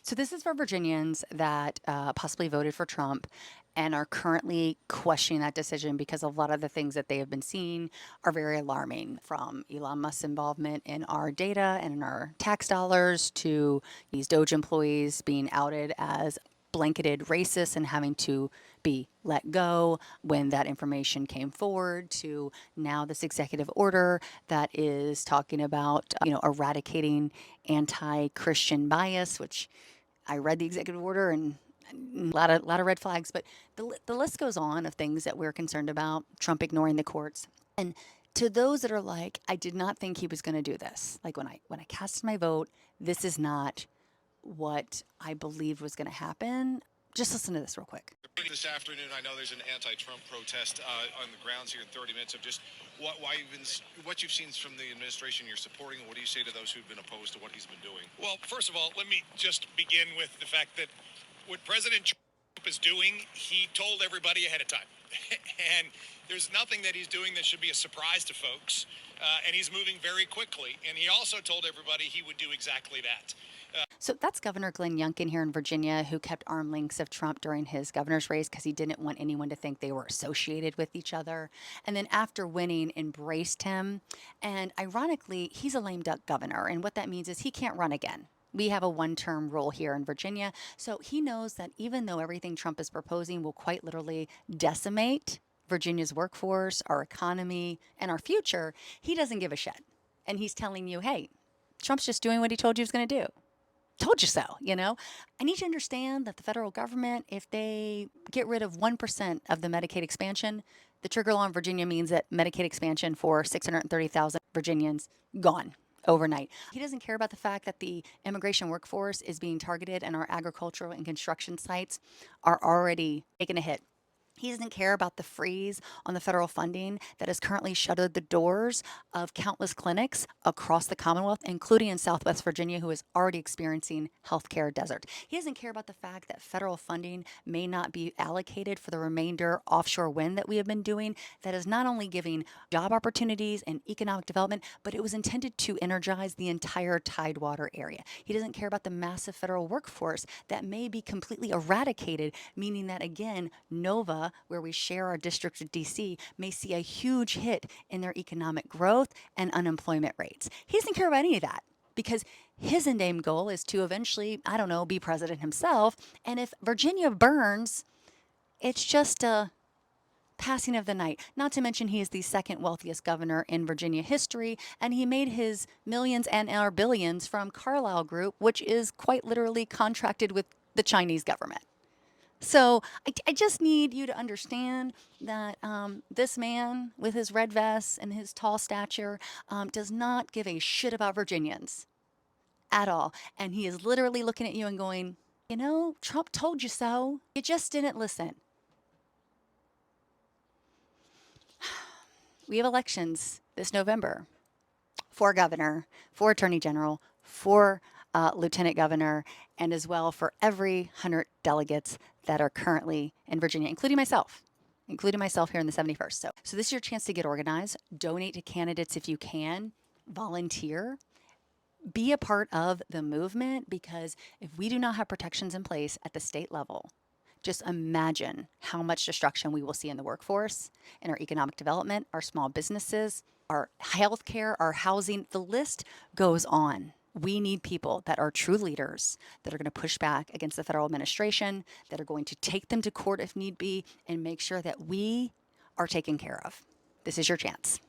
So this is for Virginians that possibly voted for Trump and are currently questioning that decision because a lot of the things that they have been seeing are very alarming, from Elon Musk's involvement in our data and in our tax dollars to these Doge employees being outed as blanketed racist and having to be let go when that information came forward, to now this executive order that is talking about eradicating anti-Christian bias, which I read the executive order and a lot of red flags, but the list goes on of things that we're concerned about. Trump ignoring the courts, and to those that are like, I did not think he was going to do this. Like when I cast my vote, this is not what I believed was going to happen. Just listen to this real quick. This afternoon, I know there's an anti-Trump protest on the grounds here in 30 minutes of just what you've seen from the administration you're supporting, and what do you say to those who've been opposed to what he's been doing? Well, first of all, let me just begin with the fact that what President Trump is doing, he told everybody ahead of time. And there's nothing that he's doing that should be a surprise to folks. And he's moving very quickly. And he also told everybody he would do exactly that. So that's Governor Glenn Youngkin here in Virginia, who kept arm lengths of Trump during his governor's race because he didn't want anyone to think they were associated with each other. And then after winning, embraced him. And ironically, he's a lame duck governor. And what that means is he can't run again. We have a one-term rule here in Virginia. So he knows that even though everything Trump is proposing will quite literally decimate Virginia's workforce, our economy, and our future, he doesn't give a shit. And he's telling you, hey, Trump's just doing what he told you he was going to do. Told you so. I need you to understand that the federal government, if they get rid of 1% of the Medicaid expansion, the trigger law in Virginia means that Medicaid expansion for 630,000 Virginians gone overnight. He doesn't care about the fact that the immigration workforce is being targeted and our agricultural and construction sites are already taking a hit. He doesn't care about the freeze on the federal funding that has currently shuttered the doors of countless clinics across the Commonwealth, including in Southwest Virginia, who is already experiencing healthcare desert. He doesn't care about the fact that federal funding may not be allocated for the remainder offshore wind that we have been doing, that is not only giving job opportunities and economic development, but it was intended to energize the entire Tidewater area. He doesn't care about the massive federal workforce that may be completely eradicated, meaning that, again, Nova, where we share our district with DC, may see a huge hit in their economic growth and unemployment rates. He doesn't care about any of that because his end game goal is to eventually, I don't know, be president himself. And if Virginia burns, it's just a passing of the night. Not to mention he is the second wealthiest governor in Virginia history, and he made his millions and our billions from Carlyle Group, which is quite literally contracted with the Chinese government. So I just need you to understand that this man with his red vest and his tall stature does not give a shit about Virginians at all. And he is literally looking at you and going, Trump told you so. You just didn't listen. We have elections this November for governor, for attorney general, for lieutenant governor, and as well for every 100 delegates that are currently in Virginia, including myself here in the 71st. So this is your chance to get organized, donate to candidates if you can, volunteer, be a part of the movement, because if we do not have protections in place at the state level, just imagine how much destruction we will see in the workforce, in our economic development, our small businesses, our healthcare, our housing. The list goes on. We need people that are true leaders, that are going to push back against the federal administration, that are going to take them to court if need be, and make sure that we are taken care of. This is your chance.